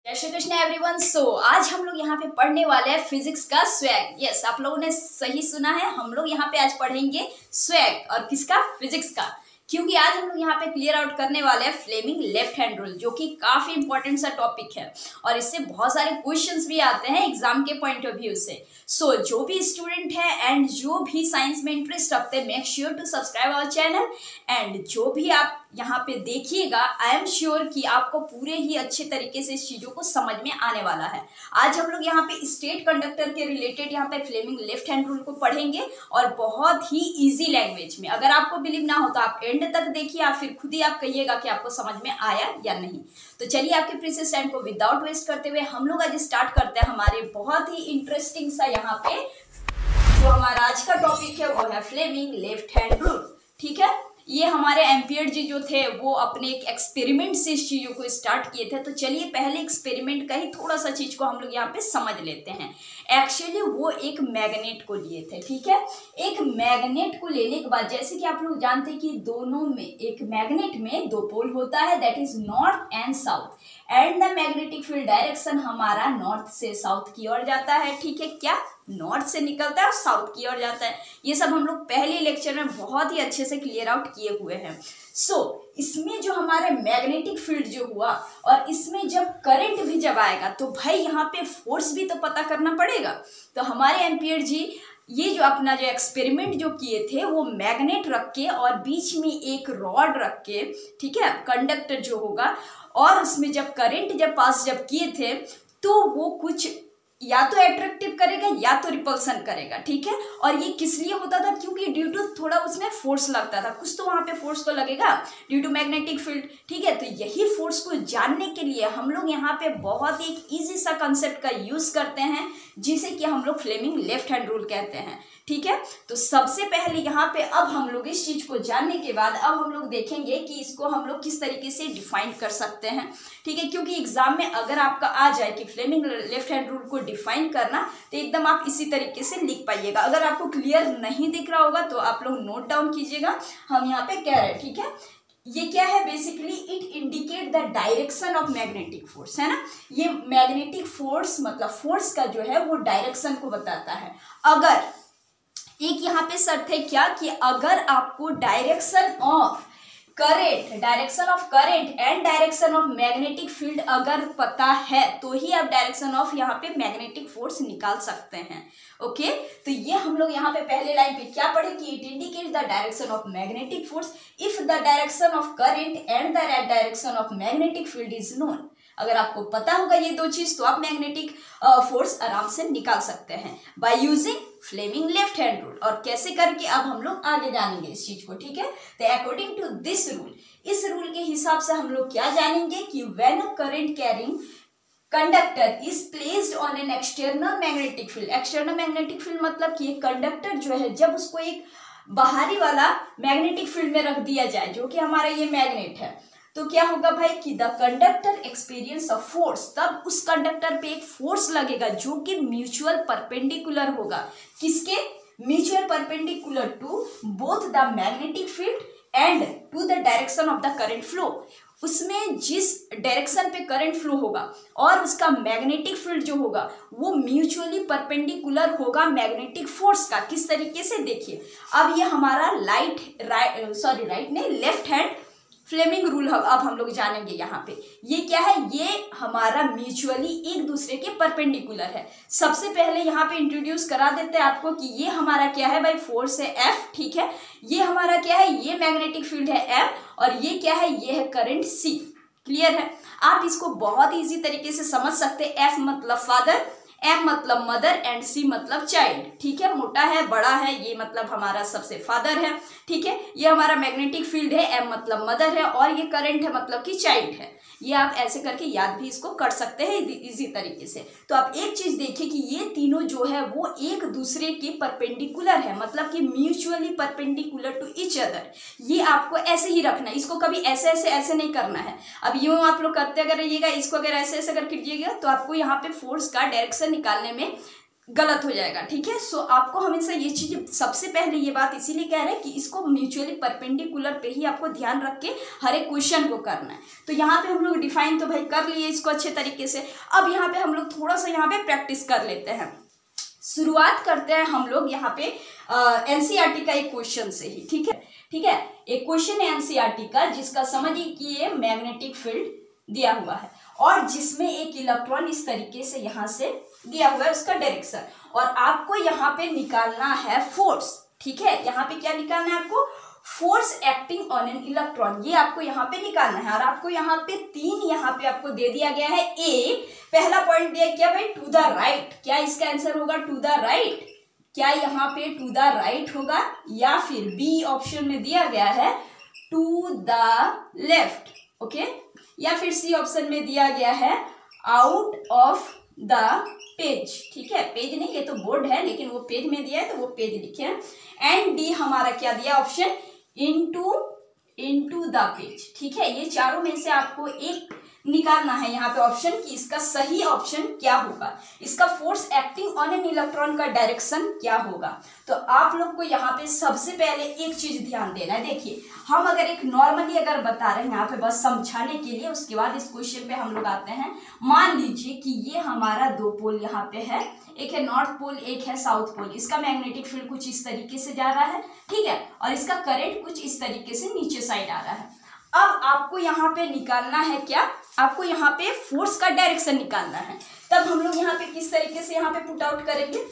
जय श्री कृष्ण एवरीवन। आज हम लोग यहाँ पे पढ़ने वाले हैं फिजिक्स का स्वैग। यस, आप लोगों ने सही सुना है। हम लोग यहाँ पे आज पढ़ेंगे स्वैग और किसका? फिजिक्स का। क्योंकि आज हम लोग यहाँ पे क्लियर आउट करने वाले हैं फ्लेमिंग लेफ्ट हैंड रूल, जो कि काफी इंपॉर्टेंट सा टॉपिक है और इससे बहुत सारे क्वेश्चंस भी आते हैं एग्जाम के पॉइंट ऑफ व्यू से। जो भी स्टूडेंट है एंड जो भी साइंस में इंटरेस्ट रखते हैं, make sure to subscribe our channel. And जो भी आप यहाँ पे देखिएगा, आई एम श्योर कि आपको पूरे ही अच्छे तरीके से इस चीजों को समझ में आने वाला है। आज हम लोग यहाँ पे स्टेट कंडक्टर के रिलेटेड यहाँ पे फ्लेमिंग लेफ्ट हैंड रूल को पढ़ेंगे और बहुत ही इजी लैंग्वेज में। अगर आपको बिलीव ना हो तो आप एंड तक देखिए, आप फिर खुद ही आप कहिएगा कि आपको समझ में आया या नहीं। तो चलिए आपके प्रीशियस टाइम को विदाउट वेस्ट करते हुए हम लोग आज स्टार्ट करते हैं हमारे बहुत ही इंटरेस्टिंग सा यहाँ पे जो हमारा आज का टॉपिक है वो है फ्लेमिंग लेफ्ट हैंड रूल। ठीक है, ये हमारे एम्पियर जी जो थे वो अपने एक एक्सपेरिमेंट से इस चीजों को स्टार्ट किए थे। तो चलिए पहले एक्सपेरिमेंट का ही थोड़ा सा चीज को हम लोग यहाँ पे समझ लेते हैं। एक्चुअली वो एक मैग्नेट को लिए थे। ठीक है, एक मैग्नेट को लेने के बाद जैसे कि आप लोग जानते हैं कि दोनों में एक मैग्नेट में दो पोल होता है, that is north and south. And the magnetic field direction हमारा नॉर्थ से साउथ की ओर जाता है। ठीक है, क्या नॉर्थ से निकलता है और साउथ की ओर जाता है। ये सब हम लोग पहले लेक्चर में बहुत ही अच्छे से क्लियर आउट किए हुए हैं। इसमें जो हमारे मैग्नेटिक फील्ड जो हुआ और इसमें जब करंट भी जब आएगा तो भाई यहाँ पे फोर्स भी तो पता करना पड़ेगा। तो हमारे एम्पियर जी ये जो अपना जो एक्सपेरिमेंट जो किए थे वो मैग्नेट रख के और बीच में एक रॉड रख के, ठीक है, कंडक्टर जो होगा, और उसमें जब करंट जब पास जब किए थे तो वो कुछ या तो अट्रैक्टिव करेगा या तो रिपल्सन करेगा। ठीक है, और ये किस लिए होता था? क्योंकि ड्यू टू थोड़ा उसमें फोर्स लगता था, कुछ तो वहां पे फोर्स तो लगेगा ड्यू टू मैग्नेटिक फील्ड। ठीक है, तो यही फोर्स को जानने के लिए हम लोग यहाँ पे बहुत ही एक इजी सा कंसेप्ट का यूज करते हैं जिसे कि हम लोग फ्लेमिंग लेफ्ट हैंड रूल कहते हैं। ठीक है, तो सबसे पहले यहाँ पे अब हम लोग इस चीज को जानने के बाद अब हम लोग देखेंगे कि इसको हम लोग किस तरीके से डिफाइन कर सकते हैं। ठीक है, क्योंकि एग्जाम में अगर आपका आ जाए कि फ्लेमिंग लेफ्ट हैंड रूल को डिफाइन करना, तो एकदम आप इसी तरीके से लिख पाइएगा। अगर आपको क्लियर नहीं दिख रहा होगा तो आप लोग नोट डाउन कीजिएगा, हम यहाँ पे कह रहे हैं। ठीक है, ये क्या है? Basically it indicate the direction of magnetic force, है ना। ये मैग्नेटिक फोर्स मतलब फोर्स का जो है वो डायरेक्शन को बताता है। अगर एक यहाँ पे शर्त है क्या कि अगर आपको direction of current and direction of magnetic field अगर पता है तो ही आप डायरेक्शन ऑफ यहाँ पे मैग्नेटिक फोर्स निकाल सकते हैं। ओके, तो ये हम लोग यहाँ पे पहले लाइन पे क्या पढ़े कि it indicate the direction of magnetic force if the direction of current and the direction of magnetic field is known. अगर आपको पता होगा ये दो चीज तो आप मैग्नेटिक फोर्स आराम से निकाल सकते हैं by using Fleming left hand rule. और कैसे करके अब हम लोग आगे जानेंगे इस चीज को। ठीक है, तो अकॉर्डिंग टू दिस रूल, इस रूल के हिसाब से हम लोग क्या जानेंगे कि when a current carrying conductor is placed on an external magnetic field. External magnetic field मतलब कि कंडक्टर जो है जब उसको एक बाहरी वाला मैग्नेटिक फील्ड में रख दिया जाए, जो कि हमारा ये मैग्नेट है, तो क्या होगा भाई कि the conductor experience a force, तब उस कंडक्टर पे एक फोर्स लगेगा जो कि म्यूचुअल परपेंडिकुलर होगा। किसके? Mutual perpendicular to both the magnetic field and to the direction of the current flow. उसमें जिस डायरेक्शन पे करंट फ्लो होगा और उसका मैग्नेटिक फील्ड जो होगा वो म्यूचुअली परपेंडिकुलर होगा मैग्नेटिक फोर्स का। किस तरीके से? देखिए, अब ये हमारा राइट नहीं लेफ्ट हैंड फ्लेमिंग रूल अब हम लोग जानेंगे। यहाँ पे ये क्या है? ये हमारा म्यूचुअली एक दूसरे के परपेंडिकुलर है। सबसे पहले यहाँ पे इंट्रोड्यूस करा देते हैं आपको कि ये हमारा क्या है भाई? फोर्स है F। ठीक है, ये हमारा क्या है? ये मैग्नेटिक फील्ड है M, और ये क्या है? ये है करंट C। क्लियर है? आप इसको बहुत इजी तरीके से समझ सकते हैं। F मतलब फादर, M मतलब मदर एंड C मतलब चाइल्ड। ठीक है, मोटा है बड़ा है, ये मतलब हमारा सबसे फादर है। ठीक है, ये हमारा मैग्नेटिक फील्ड है, M मतलब मदर है, और ये करंट है मतलब कि चाइल्ड है। ये आप ऐसे करके याद भी इसको कर सकते हैं इजी तरीके से। तो आप एक चीज देखिए कि ये तीनों जो है वो एक दूसरे के परपेंडिकुलर है, मतलब कि mutually perpendicular to each other. ये आपको ऐसे ही रखना है, इसको कभी ऐसे नहीं करना है। अब यूं आप लोग करते अगर रहिएगा, इसको अगर ऐसे कर कीजिएगा तो आपको यहाँ पे फोर्स का डायरेक्शन निकालने में गलत हो जाएगा। ठीक है, सो आपको हमेशा ये चीज, सबसे पहले ये बात इसीलिए कह रहे हैं कि इसको म्यूचुअली परपेंडिकुलर पे ही आपको ध्यान रख के हर एक क्वेश्चन को करना है। तो यहाँ पे हम लोग डिफाइन तो भाई कर लिए इसको अच्छे तरीके से। अब यहाँ पे हम लोग थोड़ा सा यहाँ पे प्रैक्टिस कर लेते हैं। शुरुआत करते हैं हम लोग यहाँ पे एनसीईआरटी का एक क्वेश्चन से ही। ठीक है, ठीक है, एक क्वेश्चन है एनसीईआरटी का जिसका समझिए कि ये मैग्नेटिक फील्ड दिया हुआ है और जिसमें एक इलेक्ट्रॉन इस तरीके से यहाँ से दिया हुआ है उसका डायरेक्शन, और आपको यहाँ पे निकालना है फोर्स। ठीक है, यहाँ पे क्या निकालना है आपको? Force acting on an electron, ये आपको यहाँ पे निकालना है। और आपको यहाँ पे 3 यहाँ पे आपको दे दिया गया है। ए पहला पॉइंट दिया क्या भाई? To the right. क्या इसका आंसर होगा टू द राइट? क्या यहाँ पे टू द राइट होगा? या फिर बी ऑप्शन में दिया गया है टू द लेफ्ट। ओके, या फिर सी ऑप्शन में दिया गया है आउट ऑफ द पेज। ठीक है, पेज नहीं, ये तो बोर्ड है लेकिन वो पेज में दिया है तो वो पेज लिखे हैं। एंड डी हमारा क्या दिया ऑप्शन? Into the page. ठीक है, ये चारों में से आपको एक निकालना है यहाँ पे ऑप्शन कि इसका सही ऑप्शन क्या होगा, इसका force acting on an electron का डायरेक्शन क्या होगा। तो आप लोग को यहाँ पे सबसे पहले एक चीज ध्यान देना है। देखिए, हम अगर एक नॉर्मली अगर बता रहे हैं यहाँ पे बस समझाने के लिए, उसके बाद इस क्वेश्चन पे हम लोग आते हैं। मान लीजिए कि ये हमारा 2 पोल यहाँ पे है, एक है नॉर्थ पोल, एक है साउथ पोल। इसका मैग्नेटिक फील्ड कुछ इस तरीके से जा रहा है, ठीक है, और इसका करंट कुछ इस तरीके से नीचे साइड आ रहा है। अब आपको यहाँ पे निकालना है क्या? आपको यहाँ पे फोर्स का डायरेक्शन निकालना है। तब हम लोग यहाँ पे किस तरीके से यहाँ पे पुट आउट करेंगे?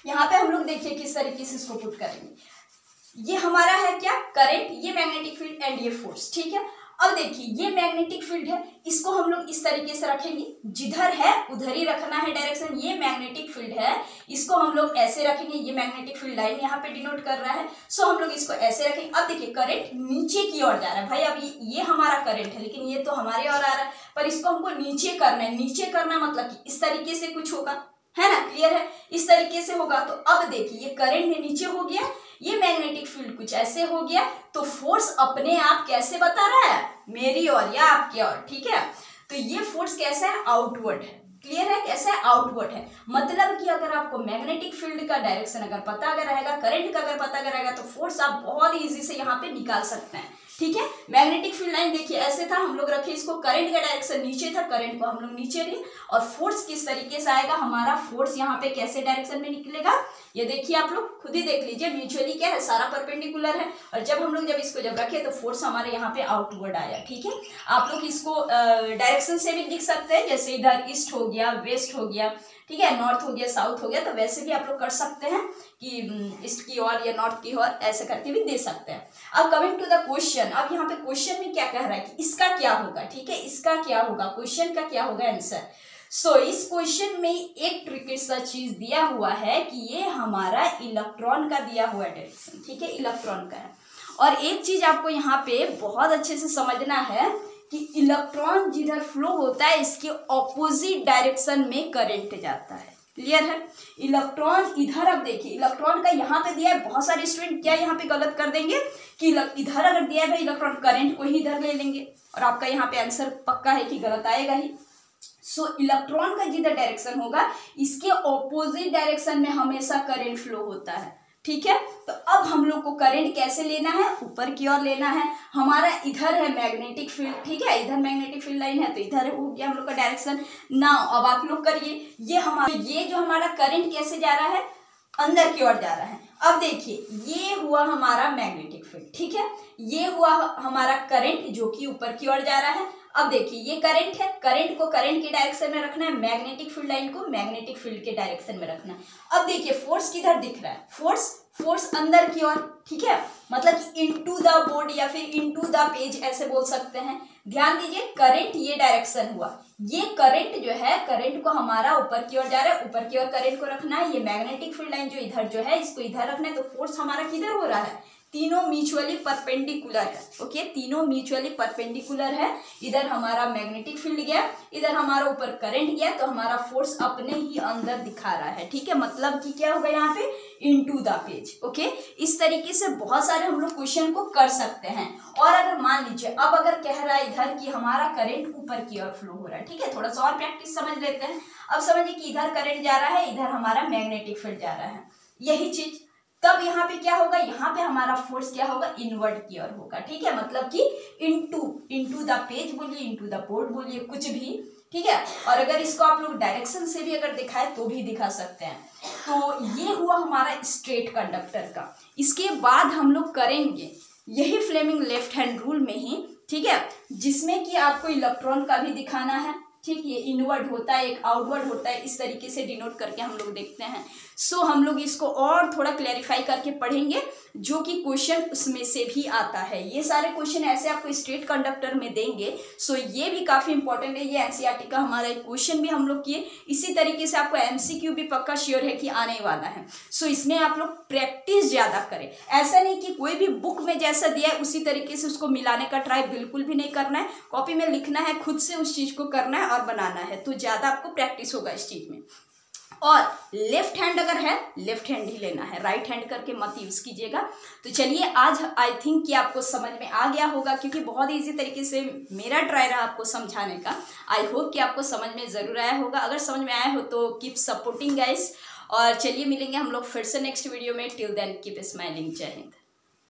यहाँ पे हम लोग देखिए किस तरीके से इसको पुट करेंगे। ये हमारा है क्या? करंट, ये मैग्नेटिक फील्ड एंड ये फोर्स। ठीक है, अब देखिए ये मैग्नेटिक फील्ड है, इसको हम लोग इस तरीके से रखेंगे, जिधर है उधर ही रखना है डायरेक्शन। ये मैग्नेटिक फील्ड है, इसको हम लोग ऐसे रखेंगे, ये मैग्नेटिक फील्ड लाइन यहाँ पे डिनोट कर रहा है, सो हम लोग इसको ऐसे रखेंगे। अब देखिए करंट नीचे की ओर जा रहा है भाई। अब ये हमारा करंट है लेकिन ये तो हमारे ओर आ रहा है, पर इसको हमको नीचे करना है। नीचे करना मतलब कि इस तरीके से कुछ होगा, है ना? क्लियर है? इस तरीके से होगा। तो अब देखिए ये करंट नीचे हो गया, ये मैग्नेटिक फील्ड कुछ ऐसे हो गया, तो फोर्स अपने आप कैसे बता रहा है? मेरी ओर या आपकी ओर। ठीक है, तो ये फोर्स कैसा है? आउटवर्ड है। क्लियर है? कैसा है? आउटवर्ड है। मतलब कि अगर आपको मैग्नेटिक फील्ड का डायरेक्शन अगर पता अगर रहेगा, करंट का अगर पता अगर रहेगा, तो फोर्स आप बहुत इजी से यहाँ पे निकाल सकते हैं। ठीक है, मैग्नेटिक फील्ड लाइन देखिए ऐसे था, हम लोग रखे इसको, करंट का डायरेक्शन नीचे था, करंट को हम लोग नीचे लिए, और फोर्स किस तरीके से आएगा? हमारा फोर्स यहाँ पे कैसे डायरेक्शन में निकलेगा ये देखिए, आप लोग खुद ही देख लीजिए। म्यूचुअली क्या है? सारा परपेंडिकुलर है, और जब हम लोग इसको रखे तो फोर्स हमारे यहाँ पे आउटवर्ड आया। ठीक है, आप लोग इसको डायरेक्शन से भी लिख सकते हैं, जैसे इधर ईस्ट हो गया, वेस्ट हो गया, ठीक है, नॉर्थ हो गया, साउथ हो गया, तो वैसे भी आप लोग कर सकते हैं कि ईस्ट की ओर या नॉर्थ की ओर ऐसे करके भी दे सकते हैं। अब कमिंग टू द क्वेश्चन, अब यहाँ पे क्वेश्चन में क्या कह रहा है कि इसका क्या होगा? ठीक है, इसका क्या होगा, क्वेश्चन का क्या होगा आंसर। सो इस क्वेश्चन में एक ट्रिकी सा चीज दिया हुआ है कि ये हमारा इलेक्ट्रॉन का दिया हुआ डायरेक्शन। ठीक है, इलेक्ट्रॉन का है। और एक चीज आपको यहाँ पे बहुत अच्छे से समझना है कि इलेक्ट्रॉन जिधर फ्लो होता है इसके ऑपोजिट डायरेक्शन में करंट जाता है। क्लियर है? इलेक्ट्रॉन इधर, अब देखिए इलेक्ट्रॉन का यहाँ पे दिया है, बहुत सारे स्टूडेंट क्या यहाँ पे गलत कर देंगे कि इधर अगर दिया है इलेक्ट्रॉन, करंट को ही इधर ले लेंगे, और आपका यहाँ पे आंसर पक्का है कि गलत आएगा ही। सो इलेक्ट्रॉन का जिधर डायरेक्शन होगा इसके ऑपोजिट डायरेक्शन में हमेशा करंट फ्लो होता है। ठीक है, तो अब हम लोग को करंट कैसे लेना है? ऊपर की ओर लेना है। हमारा इधर है मैग्नेटिक फील्ड, ठीक है, इधर मैग्नेटिक फील्ड लाइन है, तो इधर हो गया हम लोग का डायरेक्शन। नाउ अब आप लोग करिए, ये जो हमारा करंट कैसे जा रहा है? अंदर की ओर जा रहा है। अब देखिए ये हुआ हमारा मैग्नेटिक फील्ड, ठीक है, ये हुआ हमारा करंट जो कि ऊपर की ओर जा रहा है। अब देखिए ये करंट है, करंट को करंट के डायरेक्शन में रखना है, मैग्नेटिक फील्ड लाइन को मैग्नेटिक फील्ड के डायरेक्शन में रखना है। अब देखिए फोर्स किधर दिख रहा है? फोर्स अंदर की ओर। ठीक है, मतलब कि इनटू द बोर्ड या फिर इनटू द पेज ऐसे बोल सकते हैं। ध्यान दीजिए करंट ये डायरेक्शन हुआ, ये करंट जो है, करंट को हमारा ऊपर की ओर जा रहा है, ऊपर की ओर करंट को रखना है। ये मैग्नेटिक फील्ड लाइन जो इधर जो है इसको इधर रखना है, तो फोर्स हमारा किधर हो रहा है? तीनों म्यूचुअली परपेंडिकुलर है। ओके, तीनों म्यूचुअली परपेंडिकुलर है। इधर हमारा मैग्नेटिक फील्ड गया, इधर हमारा ऊपर करंट गया, तो हमारा फोर्स अपने ही अंदर दिखा रहा है। ठीक है, मतलब कि क्या होगा यहाँ पे, इनटू द पेज। ओके, इस तरीके से बहुत सारे हम लोग क्वेश्चन को कर सकते हैं। और अगर मान लीजिए अब अगर कह रहा है इधर कि हमारा करंट ऊपर की ओर फ्लो हो रहा है, ठीक है, थोड़ा सा और प्रैक्टिस समझ लेते हैं। अब समझिए कि इधर करंट जा रहा है, इधर हमारा मैग्नेटिक फील्ड जा रहा है, यही चीज। तब यहाँ पे क्या होगा, यहाँ पे हमारा फोर्स क्या होगा, इनवर्ड की ओर होगा। ठीक है, मतलब कि इनटू द पेज बोलिए, इनटू द बोर्ड बोलिए, कुछ भी। ठीक है, और अगर इसको आप लोग डायरेक्शन से भी अगर दिखाए तो भी दिखा सकते हैं। तो ये हुआ हमारा स्ट्रेट कंडक्टर का। इसके बाद हम लोग करेंगे यही फ्लेमिंग लेफ्ट हैंड रूल में ही, ठीक है, जिसमें कि आपको इलेक्ट्रॉन का भी दिखाना है। ठीक, ये इनवर्ड होता है, एक आउटवर्ड होता है, इस तरीके से डिनोट करके हम लोग देखते हैं। सो हम लोग इसको और थोड़ा क्लैरिफाई करके पढ़ेंगे, जो कि क्वेश्चन उसमें से भी आता है। ये सारे क्वेश्चन ऐसे आपको स्ट्रेट कंडक्टर में देंगे। सो ये भी काफी इंपॉर्टेंट है। ये एनसीईआरटी का हमारा एक क्वेश्चन भी हम लोग किए। इसी तरीके से आपको एमसीक्यू भी पक्का श्योर है कि आने वाला है। सो इसमें आप लोग प्रैक्टिस ज्यादा करें। ऐसा नहीं कि कोई भी बुक में जैसा दिया है उसी तरीके से उसको मिलाने का ट्राई बिल्कुल भी नहीं करना है। कॉपी में लिखना है, खुद से उस चीज को करना है और बनाना है, तो ज्यादा आपको प्रैक्टिस होगा इस चीज में। और लेफ्ट हैंड अगर है, लेफ्ट हैंड ही लेना है, राइट हैंड करके मत यूज कीजिएगा। तो चलिए, आज आई थिंक कि आपको समझ में आ गया होगा, क्योंकि बहुत इजी तरीके से मेरा ट्राई रहा आपको समझाने का। आई होप कि आपको समझ में जरूर आया होगा। अगर समझ में आया हो तो कीप सपोर्टिंग गाइस। और चलिए, मिलेंगे हम लोग फिर से नेक्स्ट वीडियो में। Till then keep smiling. जय हिंद।